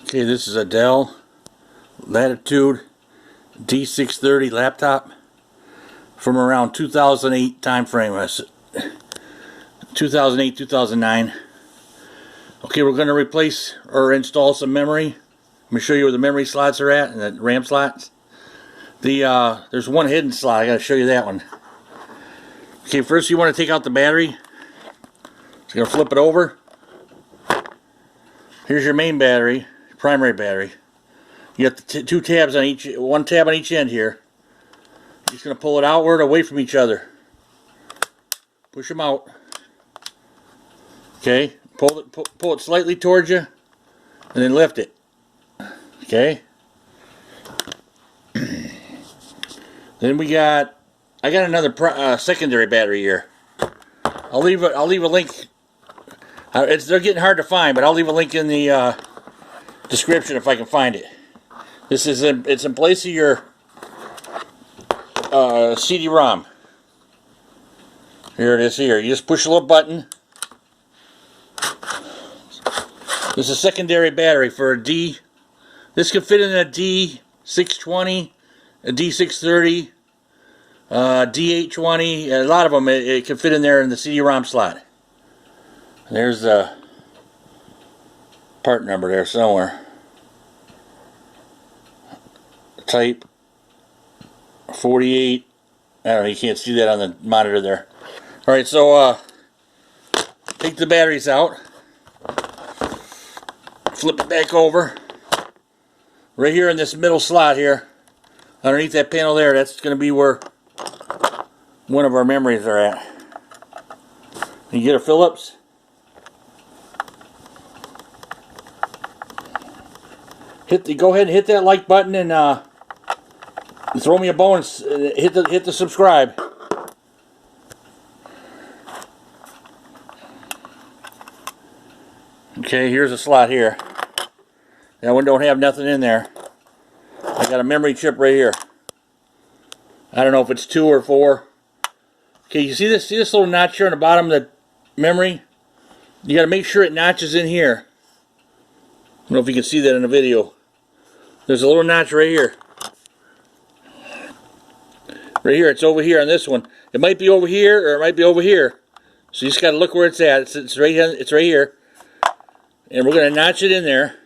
Okay, this is a Dell Latitude d630 laptop from around 2008 time frame. 2008, 2009. Okay, we're going to replace or install some memory. Let me show you where the memory slots are at and the RAM slots. There's one hidden slot. I got to show you that one. Okay, first you want to take out the battery. So you're going to flip it over. Here's your main battery, primary battery. You got the two tabs on each, one tab on each end here. You're just going to pull it outward, away from each other. Push them out. Okay, pull it slightly towards you, and then lift it. Okay. Then I got another secondary battery here. I'll leave a link. They're getting hard to find, but I'll leave a link in the description if I can find it. It's in place of your CD-ROM. Here it is. Here, you just push a little button. This is a secondary battery for a D. This could fit in a d620, a d630, d820. A lot of them it can fit in there in the CD-ROM slot. There's the part number there somewhere. Type 48. I don't know, you can't see that on the monitor there. Alright, so take the batteries out. Flip it back over. Right here in this middle slot here, underneath that panel there, that's going to be where one of our memories are at. You get a Phillips. Go ahead and hit that like button and throw me a bonus. Hit the subscribe. Okay, here's a slot here. That one don't have nothing in there. I got a memory chip right here. I don't know if it's 2 or 4. Okay, you see this? See this little notch here on the bottom of the memory? You got to make sure it notches in here. I don't know if you can see that in the video. There's a little notch right here. Right here, it's over here on this one. It might be over here or it might be over here. So you just got to look where it's at. It's right here. It's right here. And we're going to notch it in there.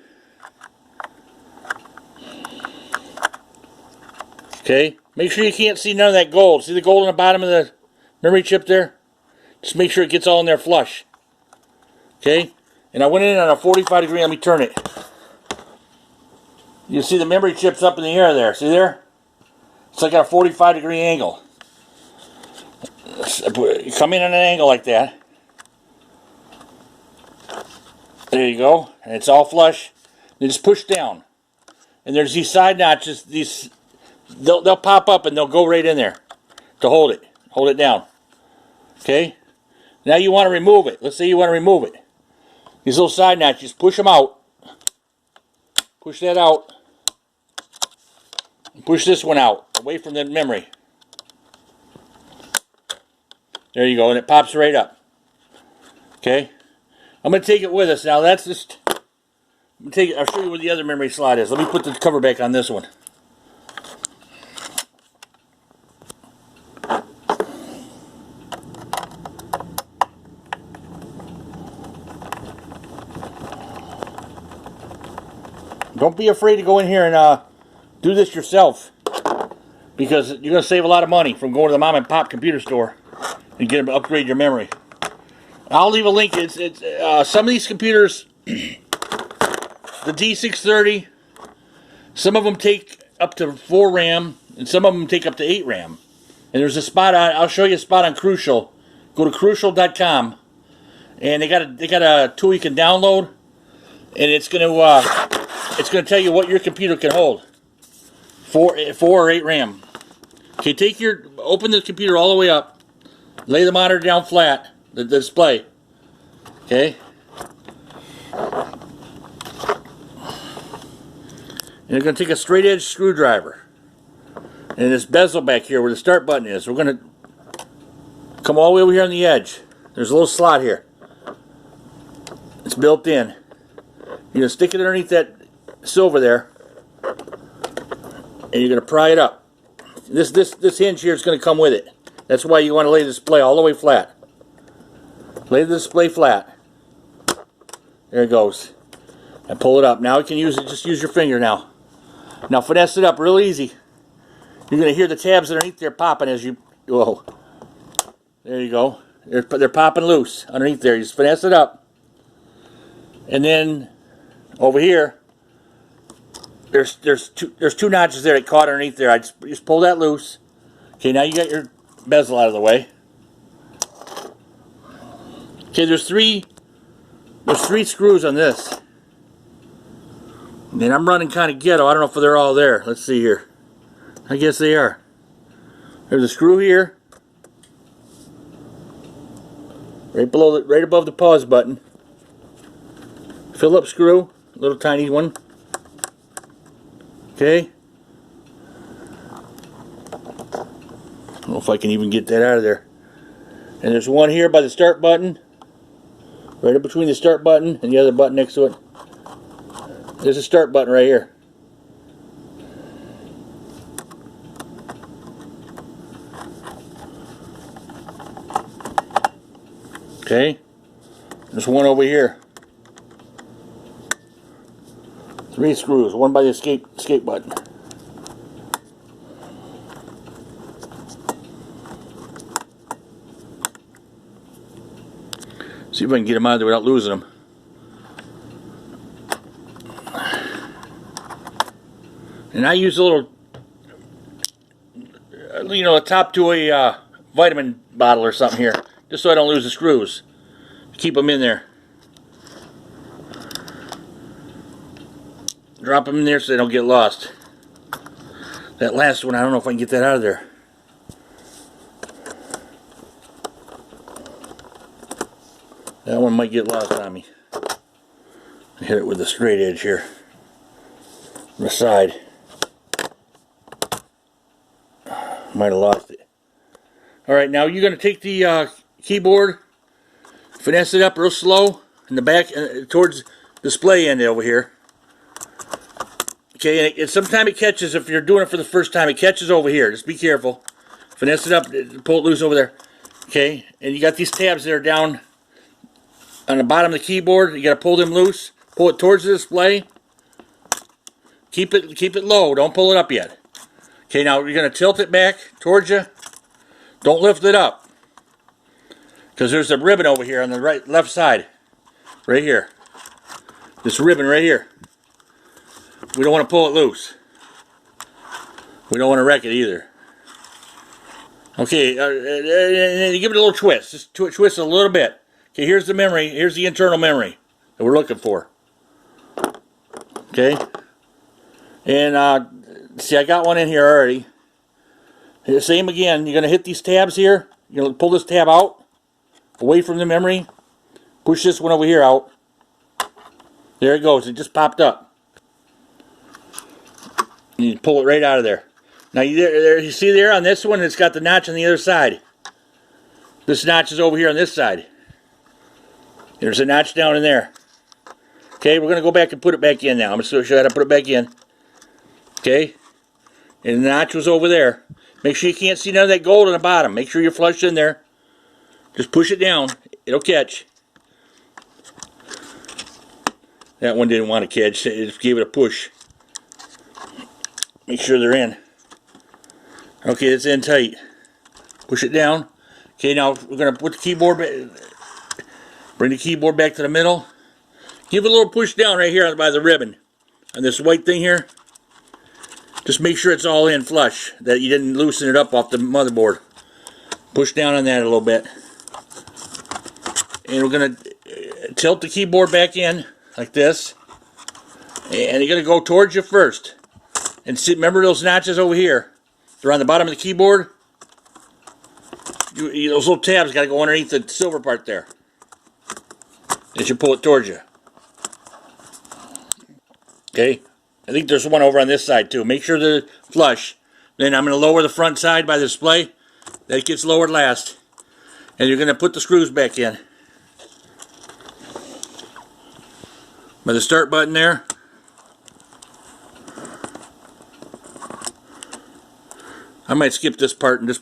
Okay, make sure you can't see none of that gold. See the gold on the bottom of the memory chip there? Just make sure it gets all in there flush. Okay, and I went in on a 45 degree. Let me turn it. You see the memory chip's up in the air there. See there? It's like at a 45 degree angle. You come in on an angle like that. There you go. And it's all flush. Then just push down. And there's these side notches. They'll pop up and they'll go right in there to hold it. Hold it down. Okay? Now you want to remove it. Let's say you want to remove it. These little side notches, push them out. Push that out. And push this one out, away from the memory. There you go, and it pops right up. Okay? I'm going to take it with us now. That's just... I'll show you where the other memory slot is. Let me put the cover back on this one. Don't be afraid to go in here and do this yourself, because you're going to save a lot of money from going to the mom and pop computer store and get them to upgrade your memory. I'll leave a link. Some of these computers, the d630, some of them take up to 4 RAM and some of them take up to 8 RAM. And there's a spot I'll show you a spot on Crucial. Go to crucial.com and they got a tool you can download, and it's going to tell you what your computer can hold. 4 or 8 RAM. Okay, open the computer all the way up. Lay the monitor down flat, the display. Okay. And you're going to take a straight edge screwdriver. And this bezel back here where the start button is, we're going to come all the way over here on the edge. There's a little slot here. It's built in. You're going to stick it underneath that silver there, and you're going to pry it up. This hinge here is going to come with it. That's why you want to lay the display all the way flat. Lay the display flat. There it goes. And pull it up. Now you can use it. Just use your finger now. Now finesse it up real easy. You're going to hear the tabs underneath there popping as you... Whoa. There you go. They're popping loose underneath there. You just finesse it up. And then over here, there's two notches there that caught underneath there. I just pull that loose. Okay, now you got your bezel out of the way. Okay, there's three screws on this. And I'm running kind of ghetto. I don't know if they're all there. Let's see here. I guess they are. There's a screw here. Right below right above the pause button. Phillips screw, little tiny one. Okay. I don't know if I can even get that out of there. And there's one here by the start button. Right in between the start button and the other button next to it. There's a start button right here. Okay. There's one over here. 3 screws, one by the escape button. See if I can get them out of there without losing them. And I use a little, a top to a vitamin bottle or something here, just so I don't lose the screws. Keep them in there. Drop them in there so they don't get lost. That last one, I don't know if I can get that out of there. That one might get lost on me. I hit it with a straight edge here. On the side. Might have lost it. Alright, now you're going to take the keyboard, finesse it up real slow in the back towards the display end over here. Okay, and sometimes it catches, if you're doing it for the first time, it catches over here. Just be careful. Finesse it up, pull it loose over there. Okay, and you got these tabs that are down on the bottom of the keyboard. You got to pull them loose. Pull it towards the display. Keep it low. Don't pull it up yet. Okay, now you're going to tilt it back towards you. Don't lift it up, because there's a ribbon over here on the left side. Right here. This ribbon right here. We don't want to pull it loose. We don't want to wreck it either. Okay, and give it a little twist. Just twist it a little bit. Okay, here's the memory. Here's the internal memory that we're looking for. Okay. And, see, I got one in here already. Same again. You're going to hit these tabs here. You're going to pull this tab out, away from the memory. Push this one over here out. There it goes. It just popped up. And you pull it right out of there. Now you see there on this one, it's got the notch on the other side. This notch is over here on this side. There's a notch down in there. Okay, we're going to go back and put it back in now. I'm going to show you how to put it back in. Okay, and the notch was over there. Make sure you can't see none of that gold on the bottom. Make sure you're flush in there. Just push it down. It'll catch. That one didn't want to catch. It just gave it a push. Make sure they're in. Okay, it's in tight. Push it down. Okay, now we're going to put the keyboard back. Bring the keyboard back to the middle. Give it a little push down right here by the ribbon. On this white thing here. Just make sure it's all in flush. That you didn't loosen it up off the motherboard. Push down on that a little bit. And we're going to tilt the keyboard back in like this. And you're going to go towards you first. And see, remember those notches over here? They're on the bottom of the keyboard. Those little tabs got to go underneath the silver part there. As you pull it towards you. Okay? I think there's one over on this side too. Make sure they're flush. Then I'm going to lower the front side by the display. That gets lowered last. And you're going to put the screws back in. By the start button there. I might skip this part and just